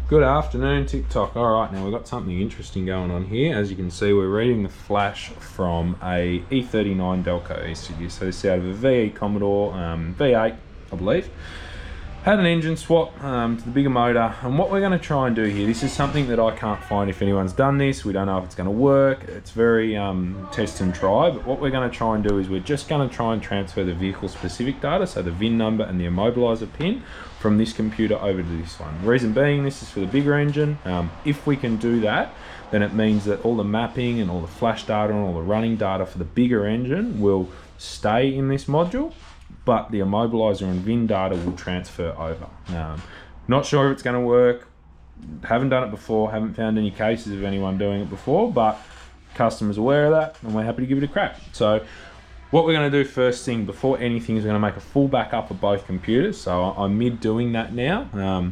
Good afternoon, TikTok. All right, now we've got something interesting going on here. As you can see, we're reading the flash from a e39 Delco ECU. So this is out of a VE Commodore V8, I believe. Had an engine swap to the bigger motor, and what we're going to try and do here, this is something that I can't find if anyone's done this. We don't know if it's going to work. It's very test and try, but what we're going to try and do is we're just going to try and transfer the vehicle specific data, so the VIN number and the immobilizer pin, from this computer over to this one. The reason being, this is for the bigger engine. If we can do that, then it means that all the mapping and all the flash data and all the running data for the bigger engine will stay in this module, but the immobilizer and VIN data will transfer over. Not sure if it's going to work. Haven't done it before. Haven't found any cases of anyone doing it before, but customers aware of that, and we're happy to give it a crack. So what we're going to do first thing, before anything, is going to make a full backup of both computers. So I'm mid doing that now.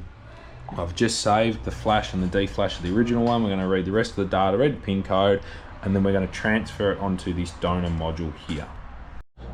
I've just saved the flash and the deflash of the original one. We're going to read the rest of the data, read the pin code, and then we're going to transfer it onto this donor module here.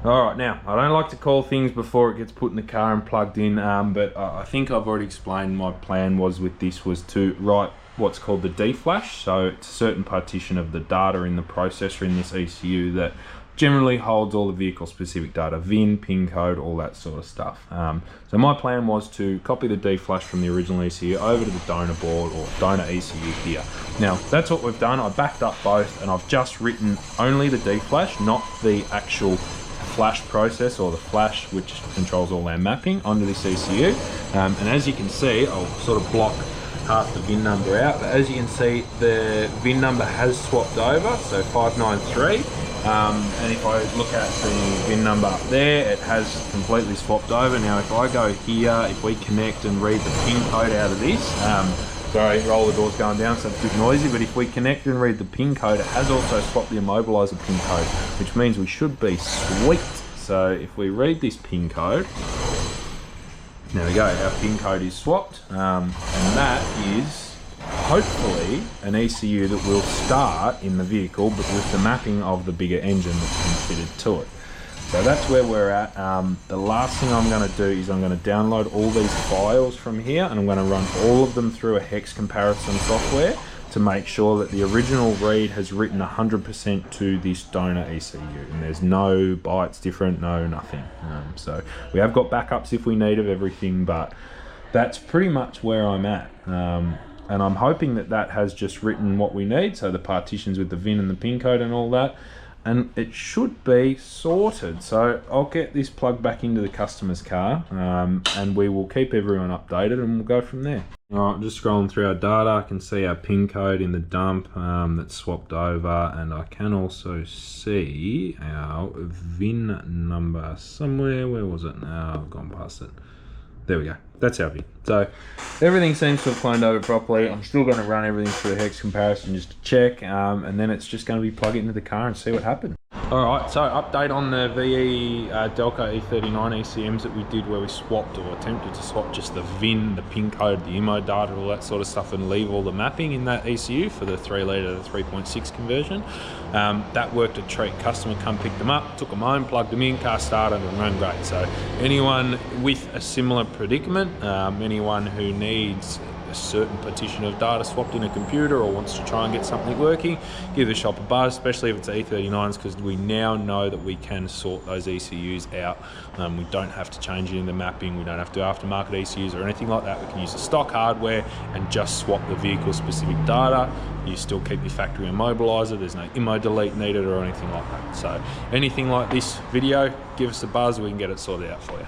All right, now, I don't like to call things before it gets put in the car and plugged in, but I think I've already explained my plan was with this was to write what's called the deflash. So it's a certain partition of the data in the processor in this ECU that generally holds all the vehicle specific data, VIN, pin code, all that sort of stuff. So my plan was to copy the deflash from the original ECU over to the donor board or donor ECU here. Now that's what we've done. I backed up both and I've just written only the deflash, not the actual flash process or the flash which controls all our mapping, onto this ECU. And as you can see, I'll sort of block half the VIN number out, but as you can see, the VIN number has swapped over, so 593. And if I look at the VIN number up there, it has completely swapped over. Now if I go here, if we connect and read the pin code out of this, sorry, roller door's going down so it's a bit noisy, but if we connect and read the pin code, it has also swapped the immobilizer pin code, which means we should be sweet. So if we read this pin code, there we go, our pin code is swapped, and that is hopefully an ECU that will start in the vehicle, but with the mapping of the bigger engine that's been fitted to it. So that's where we're at. The last thing I'm going to do is I'm going to download all these files from here, and I'm going to run all of them through a hex comparison software to make sure that the original read has written 100% to this donor ECU, and there's no bytes different, no nothing. So we have got backups if we need of everything, but that's pretty much where I'm at. And I'm hoping that that has just written what we need, so the partitions with the VIN and the pin code and all that, and it should be sorted. So I'll get this plugged back into the customer's car, and we will keep everyone updated and we'll go from there. All right, just scrolling through our data, I can see our pin code in the dump that's swapped over, and I can also see our VIN number somewhere. Where was it now? I've gone past it. There we go, that's our VIN. So everything seems to have cloned over properly. I'm still going to run everything through a hex comparison just to check, and then it's just going to be plug it into the car and see what happens. All right, so update on the VE Delco e39 ECMs that we did, where we swapped or attempted to swap just the VIN, the pin code, the immo data, all that sort of stuff, and leave all the mapping in that ECU for the 3 litre to 3.6 conversion. That worked a treat. Customer come pick them up, took them home, plugged them in, car started and ran great. So anyone with a similar predicament, anyone who needs a certain partition of data swapped in a computer or wants to try and get something working, give the shop a buzz, especially if it's E39s, because we now know that we can sort those ECUs out. We don't have to change it in the mapping, we don't have to aftermarket ECUs or anything like that. We can use the stock hardware and just swap the vehicle specific data. You still keep your factory immobilizer, there's no immo delete needed or anything like that. So anything like this video, give us a buzz, we can get it sorted out for you.